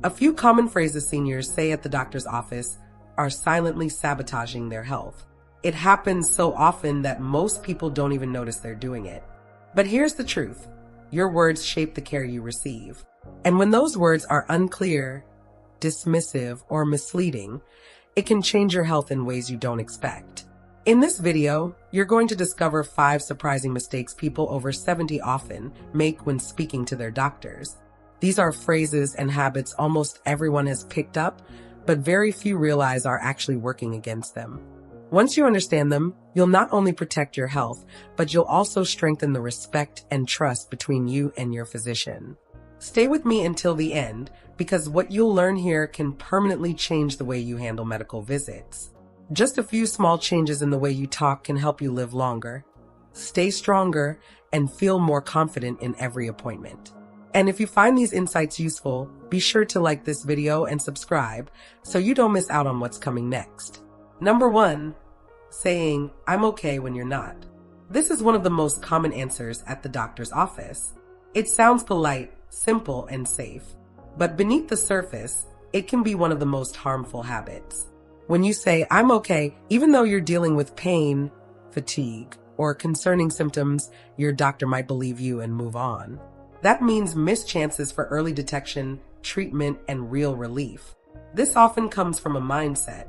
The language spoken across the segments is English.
A few common phrases seniors say at the doctor's office are silently sabotaging their health. It happens so often that most people don't even notice they're doing it. But here's the truth. Your words shape the care you receive. And when those words are unclear, dismissive, or misleading, it can change your health in ways you don't expect. In this video, you're going to discover 5 surprising mistakes people over 70 often make when speaking to their doctors. These are phrases and habits almost everyone has picked up, but very few realize are actually working against them. Once you understand them, you'll not only protect your health, but you'll also strengthen the respect and trust between you and your physician. Stay with me until the end, because what you'll learn here can permanently change the way you handle medical visits. Just a few small changes in the way you talk can help you live longer, stay stronger, and feel more confident in every appointment. And if you find these insights useful, be sure to like this video and subscribe so you don't miss out on what's coming next. Number 1, saying, "I'm okay" when you're not. This is one of the most common answers at the doctor's office. It sounds polite, simple, and safe, but beneath the surface, it can be one of the most harmful habits. When you say, "I'm okay," even though you're dealing with pain, fatigue, or concerning symptoms, your doctor might believe you and move on. That means missed chances for early detection, treatment, and real relief. This often comes from a mindset.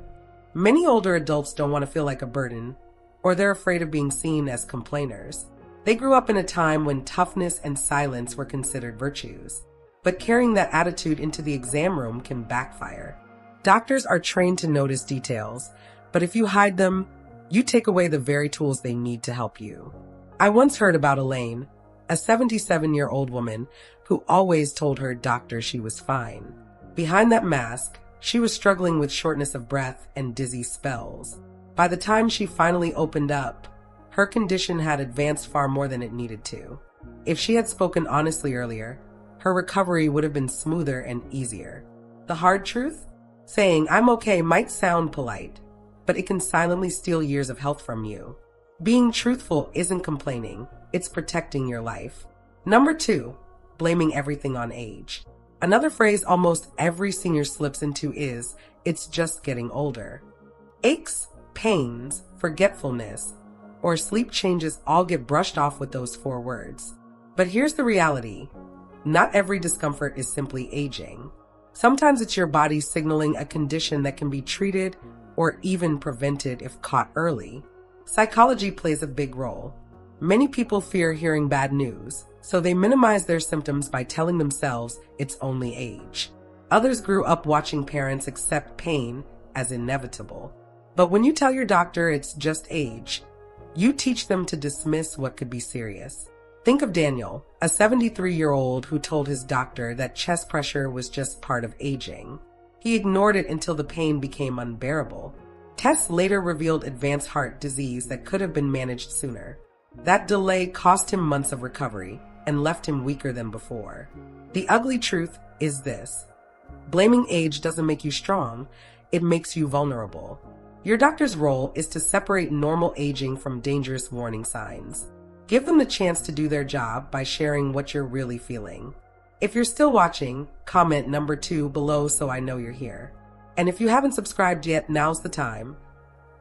Many older adults don't want to feel like a burden, or they're afraid of being seen as complainers. They grew up in a time when toughness and silence were considered virtues. But carrying that attitude into the exam room can backfire. Doctors are trained to notice details, but if you hide them, you take away the very tools they need to help you. I once heard about Elaine, a 77-year-old woman who always told her doctor she was fine. Behind that mask, she was struggling with shortness of breath and dizzy spells. By the time she finally opened up, her condition had advanced far more than it needed to. If she had spoken honestly earlier, her recovery would have been smoother and easier. The hard truth? Saying, "I'm okay" might sound polite, but it can silently steal years of health from you. Being truthful isn't complaining, it's protecting your life. Number 2, blaming everything on age. Another phrase almost every senior slips into is, "It's just getting older." Aches, pains, forgetfulness, or sleep changes all get brushed off with those 4 words. But here's the reality. Not every discomfort is simply aging. Sometimes it's your body signaling a condition that can be treated or even prevented if caught early. Psychology plays a big role. Many people fear hearing bad news, so they minimize their symptoms by telling themselves it's only age. Others grew up watching parents accept pain as inevitable. But when you tell your doctor it's just age, you teach them to dismiss what could be serious. Think of Daniel, a 73-year-old who told his doctor that chest pressure was just part of aging. He ignored it until the pain became unbearable. Tests later revealed advanced heart disease that could have been managed sooner. That delay cost him months of recovery and left him weaker than before. The ugly truth is this. Blaming age doesn't make you strong, it makes you vulnerable. Your doctor's role is to separate normal aging from dangerous warning signs. Give them the chance to do their job by sharing what you're really feeling. If you're still watching, comment number 2 below so I know you're here. And if you haven't subscribed yet, now's the time.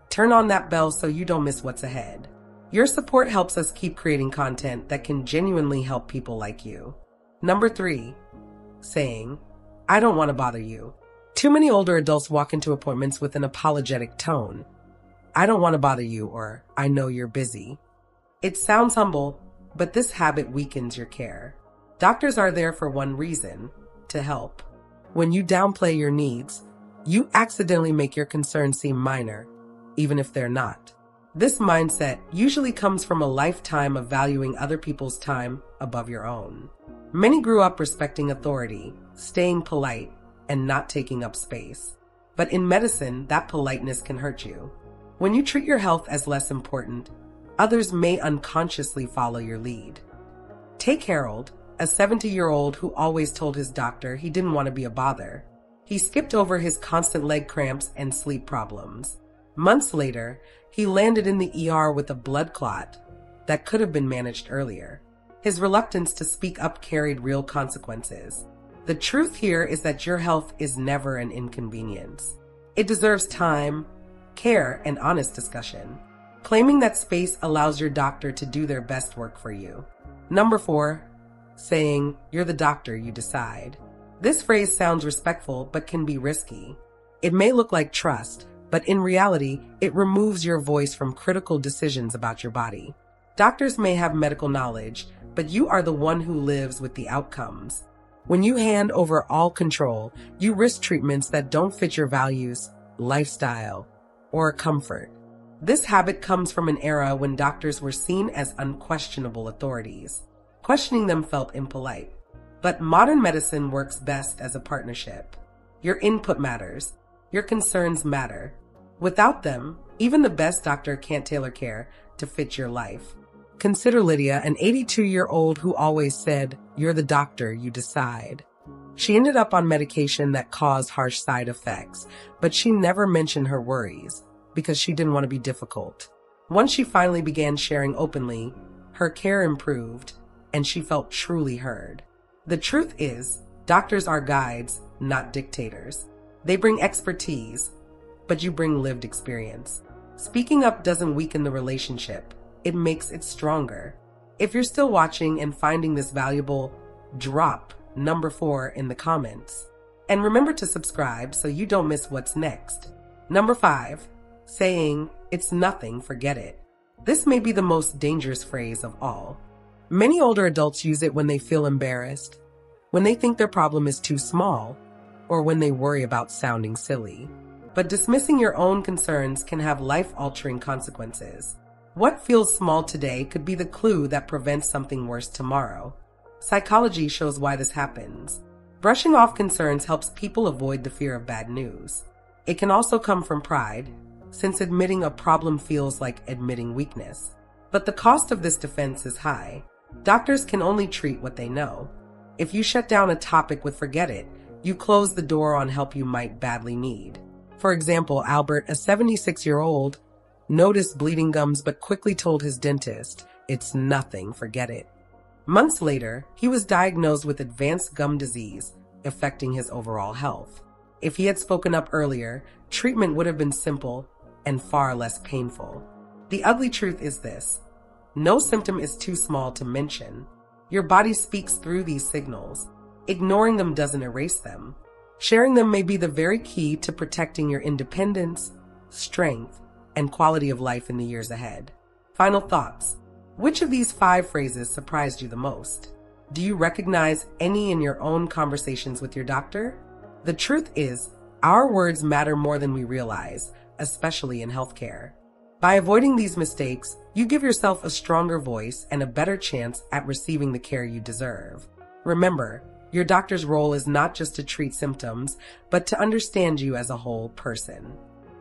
Turn on that bell so you don't miss what's ahead. Your support helps us keep creating content that can genuinely help people like you. Number 3, saying, "I don't want to bother you." Too many older adults walk into appointments with an apologetic tone. "I don't want to bother you," or "I know you're busy." It sounds humble, but this habit weakens your care. Doctors are there for one reason, to help. When you downplay your needs, you accidentally make your concerns seem minor, even if they're not. This mindset usually comes from a lifetime of valuing other people's time above your own. Many grew up respecting authority, staying polite, and not taking up space. But in medicine, that politeness can hurt you. When you treat your health as less important, others may unconsciously follow your lead. Take Harold, a 70-year-old who always told his doctor he didn't want to be a bother. He skipped over his constant leg cramps and sleep problems. Months later, he landed in the ER with a blood clot that could have been managed earlier. His reluctance to speak up carried real consequences. The truth here is that your health is never an inconvenience. It deserves time, care, and honest discussion. Claiming that space allows your doctor to do their best work for you. Number 4, saying, "You're the doctor, you decide." This phrase sounds respectful but can be risky. It may look like trust, but in reality, it removes your voice from critical decisions about your body. Doctors may have medical knowledge, but you are the one who lives with the outcomes. When you hand over all control, you risk treatments that don't fit your values, lifestyle, or comfort. This habit comes from an era when doctors were seen as unquestionable authorities. Questioning them felt impolite. But modern medicine works best as a partnership. Your input matters. Your concerns matter. Without them, even the best doctor can't tailor care to fit your life. Consider Lydia, an 82-year-old who always said, "You're the doctor, you decide." She ended up on medication that caused harsh side effects, but she never mentioned her worries because she didn't want to be difficult. Once she finally began sharing openly, her care improved and she felt truly heard. The truth is, doctors are guides, not dictators. They bring expertise, but you bring lived experience. Speaking up doesn't weaken the relationship. It makes it stronger. If you're still watching and finding this valuable, drop number 4 in the comments. And remember to subscribe so you don't miss what's next. Number 5, saying, "It's nothing, forget it." This may be the most dangerous phrase of all. Many older adults use it when they feel embarrassed, when they think their problem is too small, or when they worry about sounding silly. But dismissing your own concerns can have life-altering consequences. What feels small today could be the clue that prevents something worse tomorrow. Psychology shows why this happens. Brushing off concerns helps people avoid the fear of bad news. It can also come from pride, since admitting a problem feels like admitting weakness. But the cost of this defense is high. Doctors can only treat what they know. If you shut down a topic with "forget it," you close the door on help you might badly need. For example, Albert, a 76-year-old, noticed bleeding gums but quickly told his dentist, "It's nothing, forget it." Months later, he was diagnosed with advanced gum disease, affecting his overall health. If he had spoken up earlier, treatment would have been simple and far less painful. The ugly truth is this: no symptom is too small to mention. Your body speaks through these signals. Ignoring them doesn't erase them. Sharing them may be the very key to protecting your independence, strength, and quality of life in the years ahead. Final thoughts. Which of these 5 phrases surprised you the most? Do you recognize any in your own conversations with your doctor? The truth is, our words matter more than we realize, especially in healthcare. By avoiding these mistakes, you give yourself a stronger voice and a better chance at receiving the care you deserve. Remember, your doctor's role is not just to treat symptoms, but to understand you as a whole person.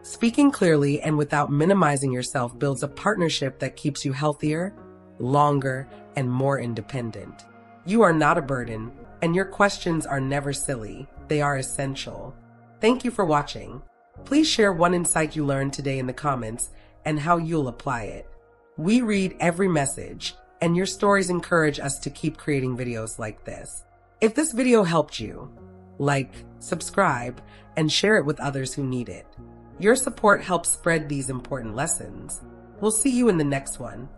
Speaking clearly and without minimizing yourself builds a partnership that keeps you healthier, longer, and more independent. You are not a burden, and your questions are never silly. They are essential. Thank you for watching. Please share one insight you learned today in the comments and how you'll apply it. We read every message, and your stories encourage us to keep creating videos like this. If this video helped you, like, subscribe, and share it with others who need it. Your support helps spread these important lessons. We'll see you in the next one.